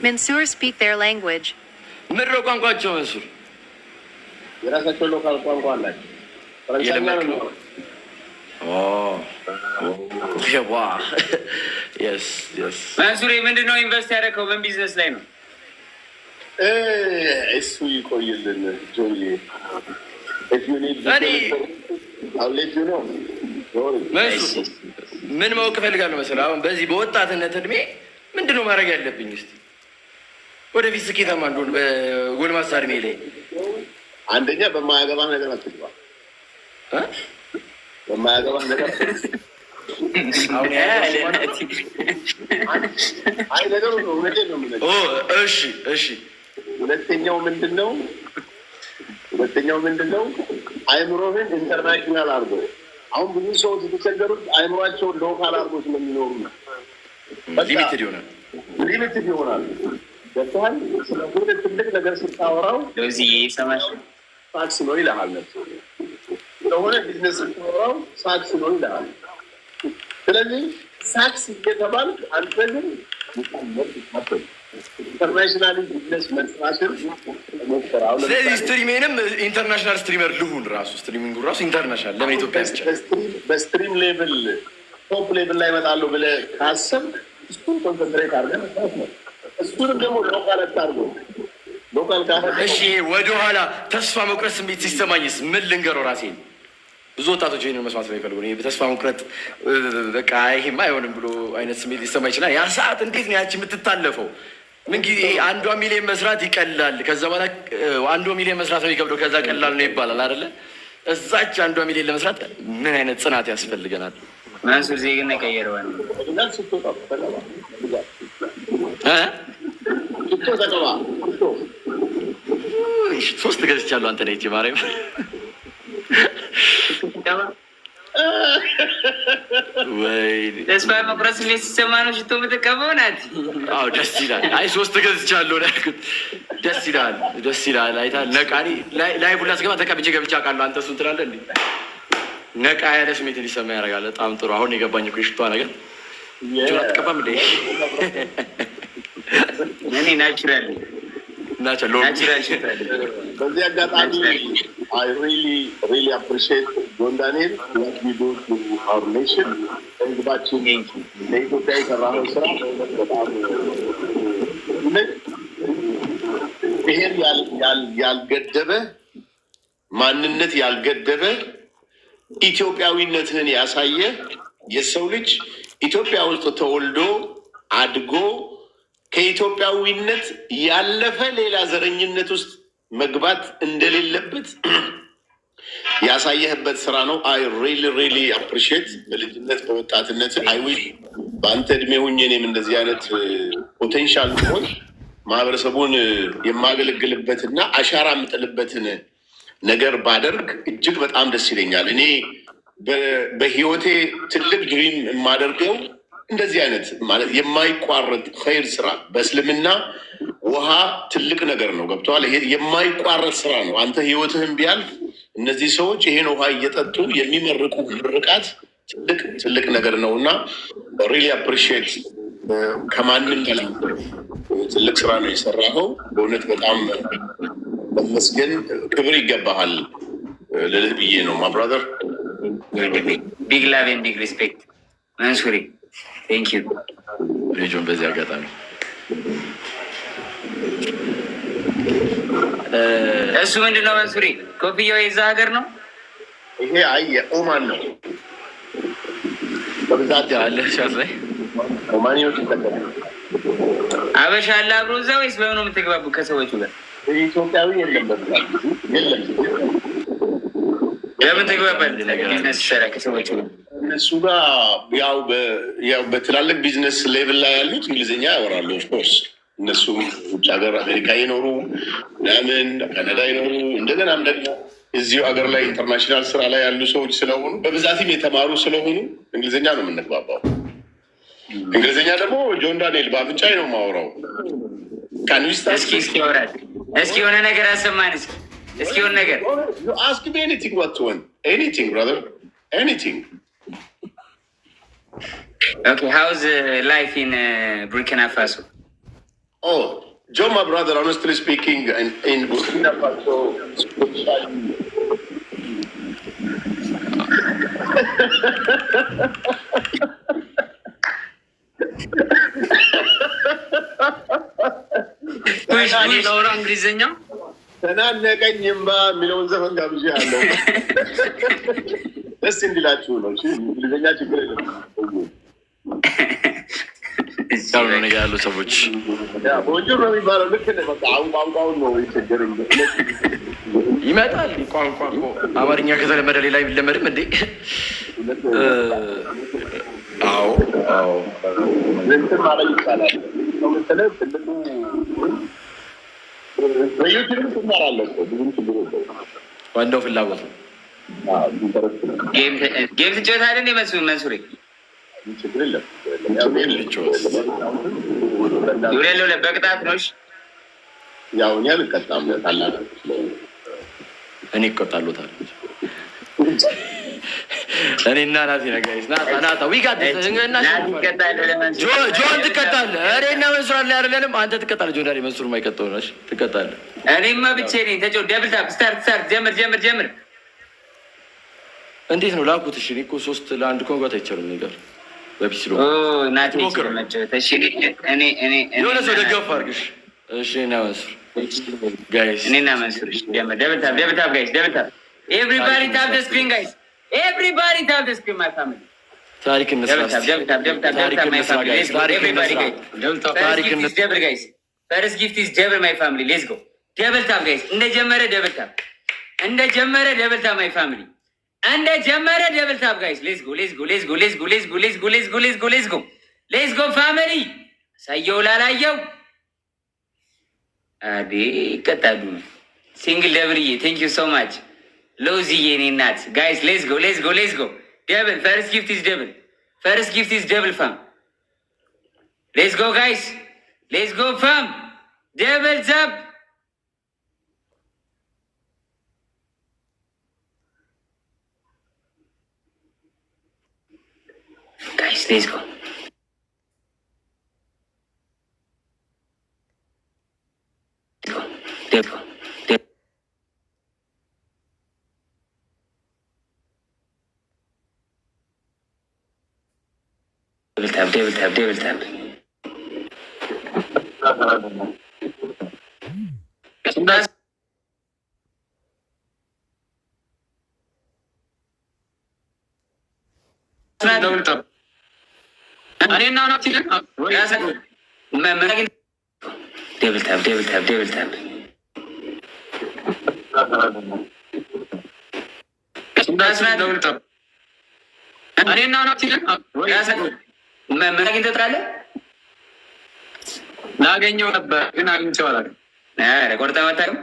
Mansoor speak their language. ምድረ ቋንቋቸው መንሱር የራሳቸው ሎካል ቋንቋ አላቸው። ፈረንሳይኛ ነው። መንሱር ምንድን ነው ኢንቨስት ያደረገው? ምን ቢዝነስ ላይ ነው? እሱ ይቆይልን ጆዬ። ምን ማወቅ እፈልጋለሁ መሰለህ? አሁን በዚህ በወጣትነት እድሜ ምንድን ነው ማድረግ ያለብኝ? እስኪ ወደፊት ስኬታማ እንደሆን በጎልማሳ እድሜ ላይ አንደኛ በማያገባህ ነገር አትግባ። በማያገባህ ነገር አይ ነገሩ ነው። እውነቴን ነው የምልህ። እሺ ሁለተኛው ምንድን ነው? አይምሮህን ኢንተርናሽናል አድርጎ። አሁን ብዙ ሰዎች የተቸገሩት አይምሯቸውን ሎካል አድርጎ ስለሚኖሩ ነው። ሊሚትድ ይሆናል። ገብቶሃል? ስለሆነ ትልቅ ነገር ስታወራው ሳክስ ነው ይልሃል። ስለሆነ ቢዝነስ ስታወራው ሳክስ ነው ይልሃል። ስለዚህ ሳክስ እየተባልክ አንተ ግን ኢንተርናሽናል ቢዝነስ መስራትን ሞክረው። ስለዚህ ስትሪሜንም ኢንተርናሽናል ስትሪመር ልሁን። ራሱ ስትሪሚንጉ ራሱ ኢንተርናሽናል ለኢትዮጵያ ብቻ በስትሪም ሌቭል ቶፕ ሌቭል ላይ እመጣለሁ ብለህ ካሰብክ እሱን ኮንሰንትሬት አድርገህ መስራት ነው። እሱንም ደግሞ ሎካል አታርገው። ሎካል ካደረግህ እሺ። ወደኋላ ተስፋ መቁረጥ ስሜት ሲሰማኝስ ምን ልንገረው ራሴን? ብዙ ወጣቶች ይህንን መስማት ነው የሚፈልጉ። በተስፋ መቁረጥ በቃ ይሄማ አይሆንም ብሎ አይነት ስሜት ሊሰማ ይችላል። ያ ሰዓት እንዴት ነው ያቺ የምትታለፈው? ምን ጊዜ 1 ሚሊዮን መስራት ይቀላል፣ ከዛ በኋላ 1 ሚሊዮን መስራት ነው የሚከብደው፣ ከዛ ቀላል ነው ይባላል አይደለ? እዛች 1 ሚሊዮን ለመስራት ምን አይነት ጽናት ያስፈልገናል? መንሱር ዜግነት ቀየረዋል። ሶስት ገዝቻለሁ። አንተ ነች ማርያም ወይ ተስፋ መቁረጥ ስሜት ሲሰማ ነው ሽቶ የምትቀበው ናት። አዎ ደስ ይላል። አይ 3 ገዝቻለሁ ነው ያልኩት። ደስ ይላል። አይተሃል? ነቃኒ ላይ ሁላ ስገባ ተቀብቼ ገብቼ አውቃለሁ። አንተ እሱን ትላለህ እንዴ? ነቃ ያለ ስሜት እንዲሰማ ያደርጋል። በጣም ጥሩ። አሁን የገባኝ እኮ የሽቷ ነገር ጆሮ አትቀባም እንዴ? እኔ ናቹራል በዚህ አጋጣሚ I really appreciate John Daniel what we do to our nation. ህዝባችን ለኢትዮጵያ የሰራነው ስራ በጣም ብሔር ያልገደበ ማንነት ያልገደበ ኢትዮጵያዊነትህን ያሳየ የሰው ልጅ ኢትዮጵያ ውስጥ ተወልዶ አድጎ ከኢትዮጵያዊነት ያለፈ ሌላ ዘረኝነት ውስጥ መግባት እንደሌለበት ያሳየህበት ስራ ነው። አይ ሪሊ አፕሪሺየት በልጅነት በወጣትነት አይዊል በአንተ እድሜ ሁኜ እኔም እንደዚህ አይነት ፖቴንሻል ሆን ማህበረሰቡን የማገለግልበትና አሻራ የምጥልበትን ነገር ባደርግ እጅግ በጣም ደስ ይለኛል። እኔ በህይወቴ ትልቅ ድሪም የማደርገው እንደዚህ አይነት ማለት የማይቋረጥ ኸይር ስራ በእስልምና ውሃ ትልቅ ነገር ነው። ገብተዋል? ይሄ የማይቋረጥ ስራ ነው። አንተ ህይወትህን ቢያልፍ እነዚህ ሰዎች ይሄን ውሃ እየጠጡ የሚመርቁ ምርቃት ትልቅ ነገር ነው እና ሪሊ አፕሪሺየት ከማንም በላይ ትልቅ ስራ ነው የሰራኸው። በእውነት በጣም መመስገን ክብር ይገባሃል ልልህ ብዬ ነው። ማብራዘር ቢግ ላቭ ኤንድ ቢግ ሪስፔክት መንሱሪ ቴንክ ዩ ልጁን በዚህ አጋጣሚ እሱ ምንድን ነው መንሱሪ? ኮፍያው የዛ ሀገር ነው? ይሄ አይ ኦማን ነው በብዛት ያለ ሻት ላይ ኦማኒዎች ይጠቀማሉ። አበሻ አለ አብሮ እዛ ወይስ በምን ነው የምትግባቡ ከሰዎቹ ጋር? ኢትዮጵያዊ የለም በብዛት የለም። ለምን ትግባባለህ? ቢዝነስ ሰራ ከሰዎቹ ጋር እነሱ ጋር ያው በትላልቅ ቢዝነስ ሌቭል ላይ ያሉት እንግሊዝኛ ያወራሉ። ኦፍኮርስ እነሱ ውጭ ሀገር አሜሪካ ይኖሩ ለምን ካናዳ ይኖሩ እንደገናም ደግሞ እዚሁ ሀገር ላይ ኢንተርናሽናል ስራ ላይ ያሉ ሰዎች ስለሆኑ በብዛትም የተማሩ ስለሆኑ እንግሊዝኛ ነው የምንግባባው። እንግሊዝኛ ደግሞ ጆን ዳንኤል በአፍንጫዬ ነው የማወራው። እስኪ የሆነ ነገር አሰማን። እስኪ የሆነ ነገር አስክ ሚ ኤኒቲንግ ዋት ቱ ዋንት ኤኒቲንግ ብራዘር ኤኒቲንግ Okay, how's life in Burkina Faso? Oh, Joe, my brother, honestly speaking, in Burkina Faso, ለወራ እንግሊዝኛ ተናነቀኝ እምባ የሚለውን ዘፈን ጋብዣ ያለው ደስ እንዲላችሁ ነው። እንግሊዝኛ ችግር የለም። ነው ነገ ያሉ ሰዎች ቦንጆር ነው የሚባለው። ልክ በቃ አሁን ቋንቋውን ነው የቸገረኝ። ይመጣል ቋንቋ አማርኛ ከተለመደ ሌላ የሚለመድም እንዴ? አዎ አዎ እንትን ማለት ይቻላል። መሰለህ ትልቁ በዩቲዩብ ትማራለህ። ብዙም ችግር የለውም። ዋናው ፍላጎት ነው። ጌም ትጫወታለህ እንዴ መንሱሬ? ችግር የለም። ዱሬሎ በቅጣት ነው። ያው እኔ አልቀጣም። ታላቅ እኔ እቆጣለታለሁ። እኔና ናቲ ነጋይስ ናታ ዊጋት እና ጆን ትቀጣለህ። እኔና መንሱር አለ አይደለንም? አንተ ትቀጣለህ። ጆን ዳሪ መንሱር የማይቀጣው ነሽ ትቀጣለህ። እኔማ ብቻዬን ነኝ። ተጫው ደብል ታፕ ስታርት ጀምር። እንዴት ነው ላኩት? እሺ እኔ እኮ 3-1 ኮንጓት አይቻልም ነገር በፒሲሎ ናቲ መጫወት። እሺ እኔ የሆነ ሰው ደገፍ አድርግሽ። እሺ እኔና መንሱር ጋይስ እኔና መንሱር ደብል ታፕ ጋይስ ደብል ታፕ ኤቭሪባዲ ታፕ ዘ ስክሪን ጋይስ ኤቭሪባዲ ታፕ ዘ ስክሪን ማይ ፋሚሊ ታሪክ እንስራ። ፈርስት ጊፍት ኢዝ ደብል ማይ ፋሚሊ ሌትስ ጎ ደብል ታፕ ጋይስ እንደጀመረ ደብል ታፕ ማይ ፋሚሊ እንደጀመረ ደብል ታፕ ጋይስ ሌትስ ጎ ፋሚሊ ሳየው ላላየው አዴ ይቀጣሉ። ሲንግል ደብልዬ ቴንክ ዩ ሶ ማች ሎዚዬ እኔ እናት ጋይስ ሌትስ ጎ ደብል ፈርስት ጊፍት ኢዝ ደብል ፋም ሌትስ ጎ ጋይስ ሌትስ ጎ ፋም ደብል ታፕ ጋይስ ሌትስ ጎ ደብል ታፕ ምን አግኝተህ ትላለህ? ላገኘው ነበር ግን አግኝቼው አላውቅም። ቆርጠህ አታውቅም?